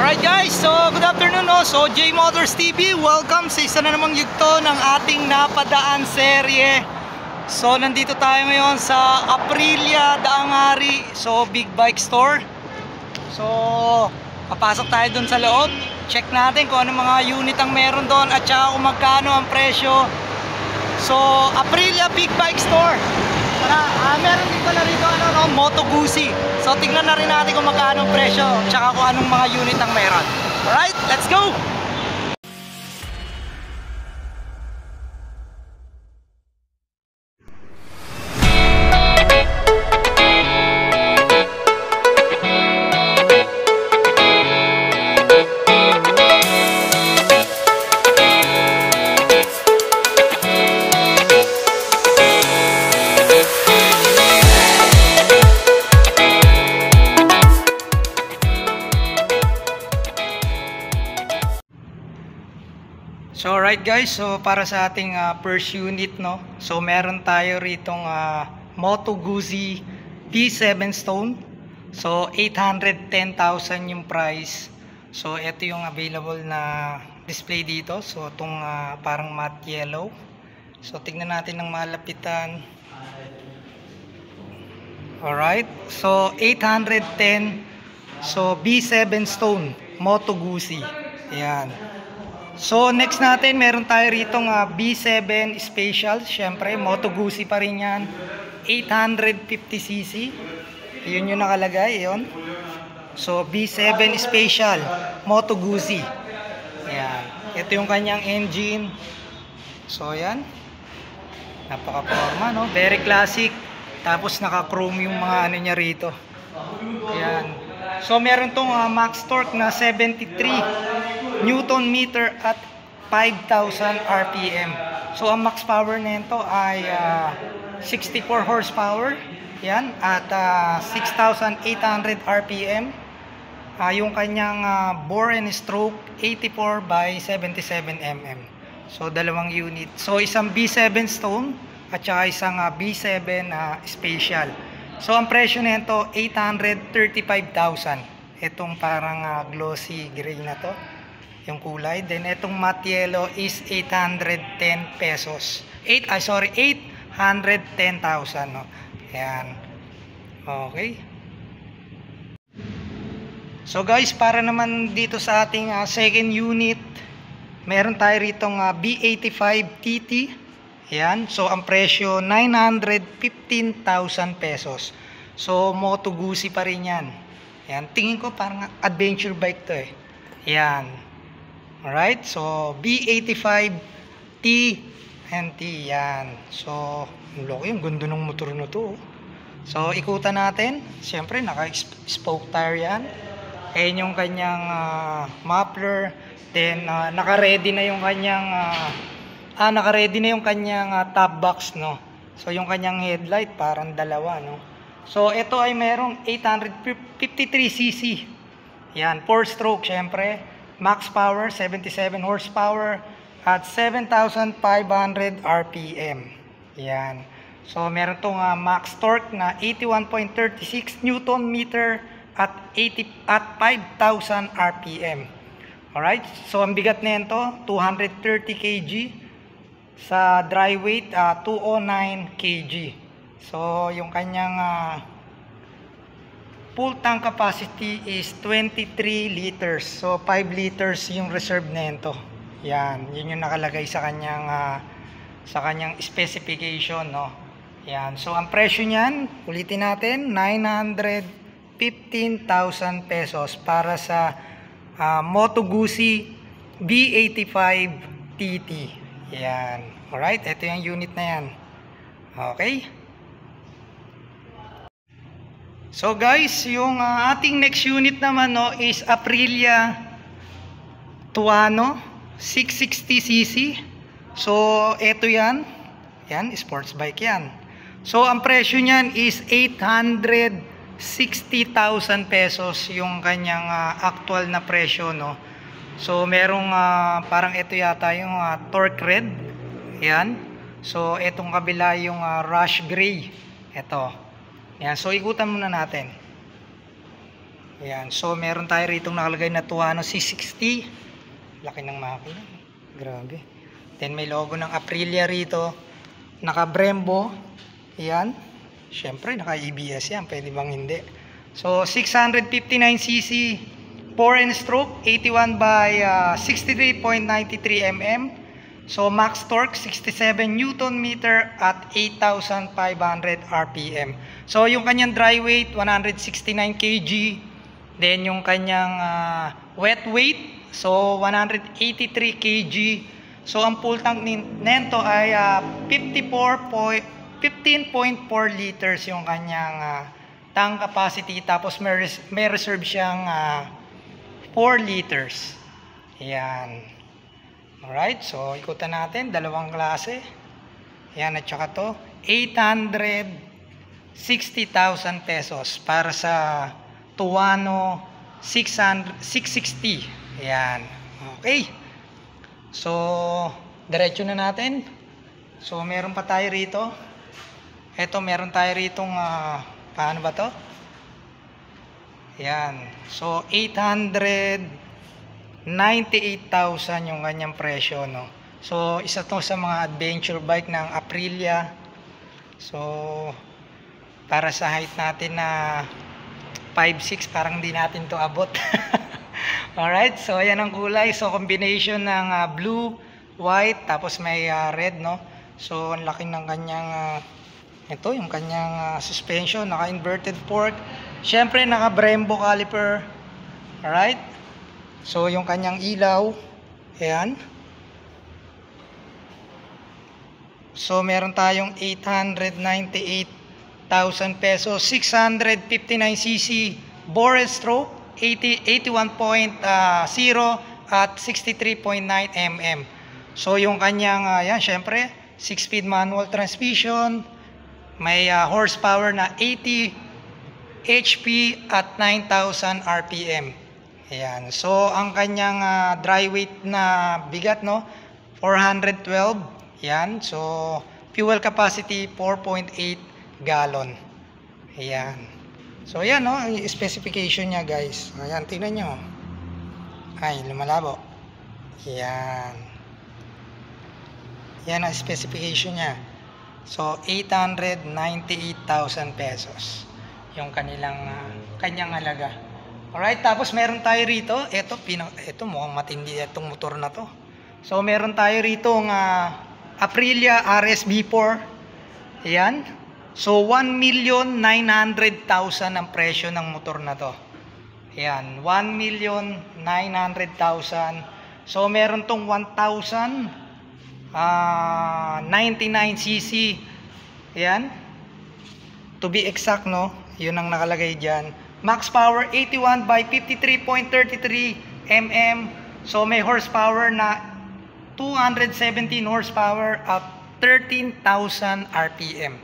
Alright guys, so good afternoon no? So J Motors TV, welcome sa isa na namang yugto ng ating napadaan serye. So nandito tayo ngayon sa Aprilia Daangari, so big bike store. So papasok tayo dun sa loob, check natin kung anong mga unit ang meron doon at saka kung magkano ang presyo. So Aprilia big bike store. Meron din pala rito Moto Guzzi. So tingnan na rin natin kung magkano ang presyo tsaka kung anong mga unit ang meron. Alright, let's go! So alright guys, so para sa ating first unit no, so meron tayo ritong Moto Guzzi P7 Stone. So 810,000 yung price. So ito yung available na display dito. So itong parang matte yellow. So tignan natin ng malapitan. Alright, so 810. So B7 Stone Moto Guzzi. Ayan. So next natin, meron tayo ritong B7 Special. Siyempre, Moto Guzzi pa rin yan. 850cc. Yun yung nakalagay, yun. So B7 Special, Moto Guzzi. Ayan. Ito yung kanyang engine. So yan. Napaka-forma, no? Very classic. Tapos naka-chrome yung mga ano niya rito. Ayan. So meron tong max torque na 73 Newton meter at 5,000 RPM. So ang max power nito ay 64 horsepower. Yan, at 6,800 RPM. Yung kanyang bore and stroke 84 by 77 mm. So dalawang unit. So isang B7 Stone at saka isang B7 Special. So ang presyo nito 835,000. Itong parang glossy gray na to, yung kulay. Then itong matte yellow is 810 pesos. 810,000 no. Ayan. Okay. So guys, para naman dito sa ating second unit, meron tayo ritong B85 TT. Ayan. So ang presyo 915,000 pesos. So Moto Guzzi pa rin yan. Ayan. Tingin ko parang adventure bike to eh. Ayan. Alright, so B85 TNT yan. So, yung ganda ng motor na to. So, ikutan natin. Siyempre, naka-spoke tire yan. Ayan yung kanyang muffler. Then, naka-ready na yung kanyang top box, no. So, yung kanyang headlight parang dalawa, no. So, ito ay merong 853cc. Yan, 4-stroke, siyempre. Max power 77 horsepower at 7,500 RPM. Yan. So meron tong max torque na 81.36 Newton meter at 5,000 RPM. Alright? So ang bigat nito 230 kg, sa dry weight 209 kg. So yung kanyang full tank capacity is 23 liters. So 5 liters yung reserve nito. Yan, yun yung nakalagay sa kanyang specification, no. Yan. So ang presyo niyan, ulitin natin, 915,000 pesos para sa Moto Guzzi B85 TT. Yan. Alright, ito yung unit na yan. Okay? So guys, yung ating next unit naman no is Aprilia Tuono 660cc. So ito yan. Yan, sports bike yan. So ang presyo niyan is 860,000 pesos yung kanyang actual na presyo, no. So merong parang ito yata yung torque red. Yan. So itong kabila yung rush gray. Ito. Yan, so ikutan muna natin. Ayan. So, meron tayo rito nakalagay na Tuano C60. Laki ng makina. Grabe. Then, may logo ng Aprilia rito. Naka Brembo. Ayan. Siyempre, naka EBS yan. Pwede bang hindi? So, 659cc. 4-stroke. 81 by 63.93 mm. So, max torque 67 Newton meter at 8,500 RPM. So, yung kanyang dry weight 169 kg. Then, yung kanyang wet weight, so 183 kg. So, ang full tank nito ay 15.4 liters yung kanyang tank capacity. Tapos, may reserve siyang 4 liters. Ayan. Alright, so ikutan natin. Dalawang klase. Ayan, at saka to. 860,000 pesos para sa Tuano 660. Ayan. Okay. So, diretso na natin. So, meron pa tayo rito. Ito, meron tayo ritong, paano ba to? Ayan. So, 898,000 yung kanyang presyo, no? So, isa to sa mga adventure bike ng Aprilia. So, para sa height natin na 5'6", parang hindi natin to abot. Alright, so ayan ang kulay. So, combination ng blue, white, tapos may red, no? So, ang laki ng kanyang, ito, yung kanyang suspension, naka-inverted fork. Siyempre, naka-Brembo caliper. Alright? So, yung kanyang ilaw, ayan. So, meron tayong 898,000 pesos, 659cc, bore stroke, 81.0 at 63.9 mm. So, yung kanyang, yan, syempre, 6-speed manual transmission, may horsepower na 80 HP at 9,000 RPM. Ayan. So, ang kanyang dry weight na bigat, no, 412. Ayan. So, fuel capacity 4.8 gallon. Ayan. So, ayan, no, ang specification niya, guys. Ayan, tingnan nyo. Ay, lumalabo. Ayan. Yan ang specification niya. So, 898,000 pesos. Yung kanyang halaga. Alright, tapos meron tayo rito. Ito mukhang matindi itong motor na to. So, meron tayo rito ng Aprilia RSB4. Ayan. So, 1,900,000 ang presyo ng motor na to. Ayan, 1,900,000. So, meron tong 1,099cc. Ayan. To be exact, no? Yun ang nakalagay dyan. Max power 81 by 53.33 mm. So, may horsepower na 217 horsepower at 13,000 RPM.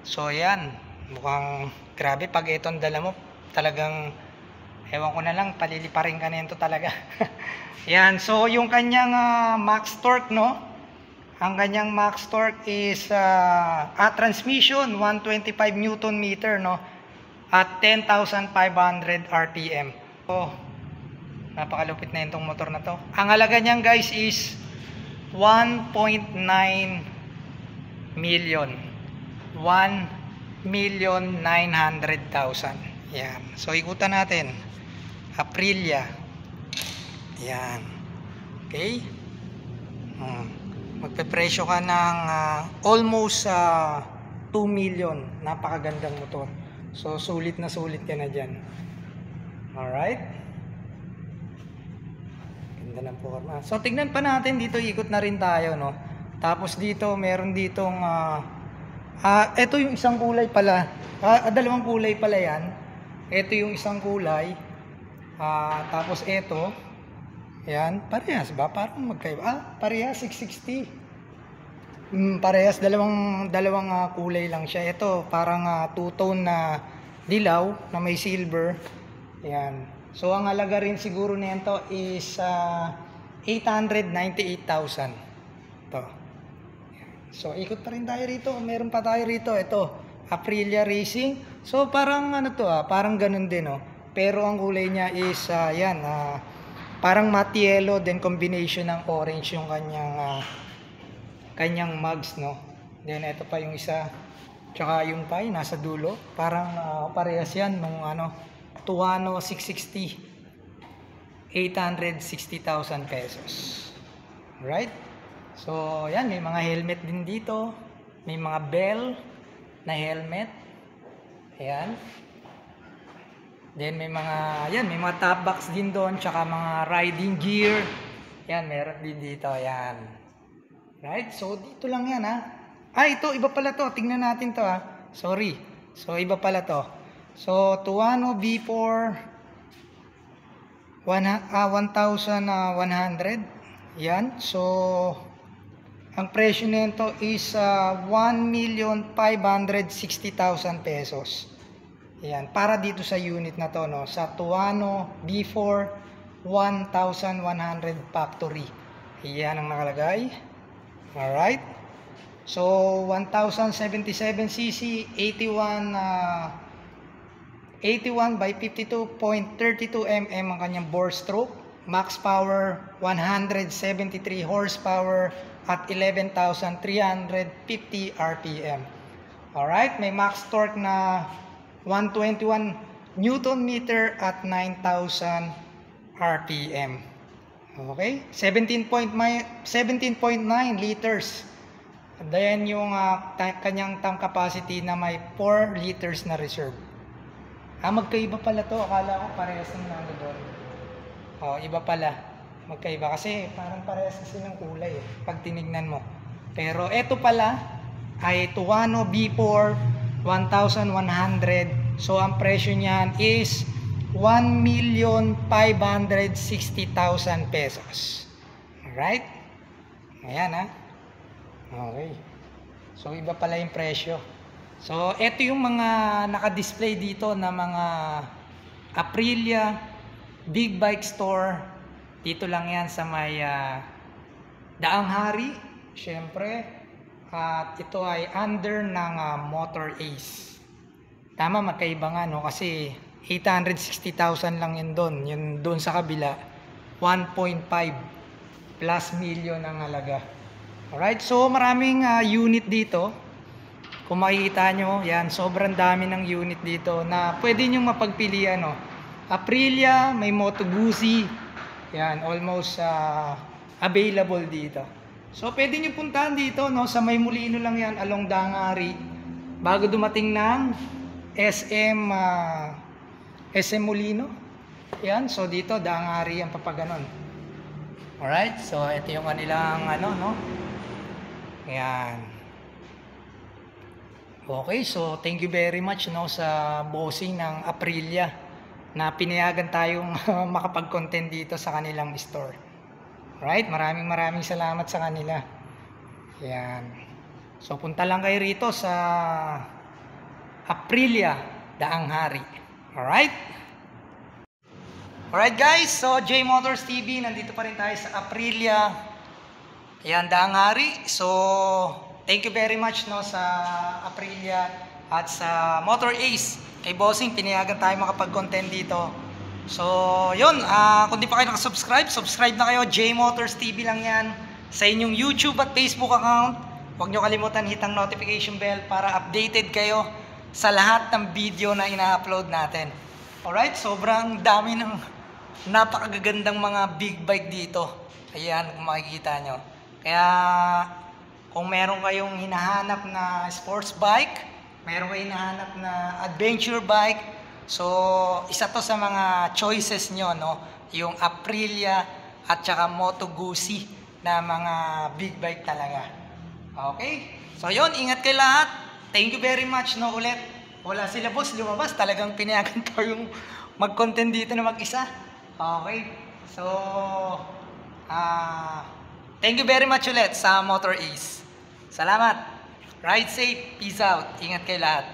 So, yan. Mukhang grabe. Pag itong dala mo, talagang, ewan ko na lang, paliliparin ka nito talaga. Yan. So, yung kanyang max torque, no? Ang kanyang max torque is transmission, 125 Newton meter, no? At 10,500 RPM. So, napakalupit na itong motor na to. Ang halaga niyan, guys, is 1.9 million. 1,900,000. Yan. So, ikutan natin. Aprilia. Yan. Okay? Magpepresyo ka ng almost 2 million. Napakagandang motor. So, sulit na sulit ka na dyan. Alright? Ganda ng forma. So, tignan pa natin. Dito, ikot na rin tayo, no? Tapos dito, meron ditong ito yung isang kulay pala. Dalawang kulay pala yan. Ito yung isang kulay. Tapos ito. Ayan. Parehas ba? Parang magkaiba. Parehas. 660. Parehas. Dalawang kulay lang siya. Ito parang two-tone na dilaw na may silver. Ayan. So, ang halaga rin siguro nito is 898,000. Ito. So, ikot pa rin tayo rito. Meron pa tayo rito. Ito, Aprilia Racing. So, parang ano to parang ganun din, oh. pero ang kulay niya is yan, parang matte yellow, then combination ng orange yung kanyang mugs, no. Then ito pa yung isa, tsaka yung pie nasa dulo, parang parehas yan nung Tuono 660, 860,000 pesos. Right? So yan, may mga helmet din dito, may mga Bell na helmet, ayan. Then may mga top box din doon, tsaka mga riding gear. Yan, meron din dito, yan. Right? So dito lang yan, ito, iba pala to. Tingnan natin to, Sorry. So iba pala to. So Tuono V4 1,100. Yan. So ang presyo nito is 1,560,000 pesos. Yan, para dito sa unit na to, no, sa Tuono V4 1,100 factory. Yan ang nakalagay. Alright. So 1,077cc, 81 by 52.32 mm ang kanyang bore stroke. Max power 173 horsepower at 11,350 RPM. Alright, may max torque na 121 Newton meter at 9,000 RPM. Okay? 17.9 liters. And then yung kanyang tank capacity na may 4 liters na reserve. Magkaiba pala to. Akala ko parehas ng doon. Iba pala. Magkaiba kasi parang parehas kasi ng kulay pag tinignan mo. Pero eto pala ay Tuono V4 1,100. So ang presyo niyan is 1,560,000 pesos. Alright? Ayan, Okay. So iba pala yung presyo. So ito yung mga naka-display dito na mga Aprilia Big Bike Store. Dito lang yan sa may Daang Hari, syempre. At ito ay under ng Motor Ace. Tama, magkaiba nga, no? Kasi 860,000 lang yun doon. Yun doon sa kabila, 1.5 plus million ang halaga. Alright, so maraming unit dito. Kung makikita nyo, yan, sobrang dami ng unit dito na pwede nyo mapagpilian, no? Aprilia, may Moto Guzzi, yan, almost available dito. So pwede nyo puntahan dito, no? Sa May Molino lang yan, along Daang Hari, bago dumating ng SM Molino. Yan, so dito Daang Hari ang papaganon. Alright, so ito yung kanilang no? Yan. Okay, so thank you very much, no, sa bossing ng Aprilia na pinayagan tayong makapag-content dito sa kanilang store. Right? Maraming salamat sa kanila. Yan. So punta lang kayo rito sa Aprilia Daang Hari. Alright? Alright guys, so J Motors TV, nandito pa rin tayo sa Aprilia. Yan, Daang Hari. So thank you very much, no, sa Aprilia at sa Motor Ace. Kay Bossing, pinayagan tayo makapag-content dito. So, yun, kung di pa kayo nakasubscribe, subscribe na kayo. J Motors TV lang yan. Sa inyong YouTube at Facebook account, huwag nyo kalimutan hit ang notification bell para updated kayo sa lahat ng video na ina-upload natin. Alright, sobrang dami ng napakagagandang mga big bike dito. Ayan, kung makikita nyo. Kaya kung meron kayong hinahanap na sports bike, meron kayong hinahanap na adventure bike, so isa to sa mga choices nyo, no? Yung Aprilia at saka Moto Guzzi na mga big bike talaga. Okay? So yun, ingat kayo lahat. Thank you very much, no, ulit. Wala sila boss, lumabas. Talagang pinayagan ko yung mag-content dito na mag-isa. Okay? So, thank you very much ulit sa Motor Ace. Salamat. Ride safe. Peace out. Ingat kayo lahat.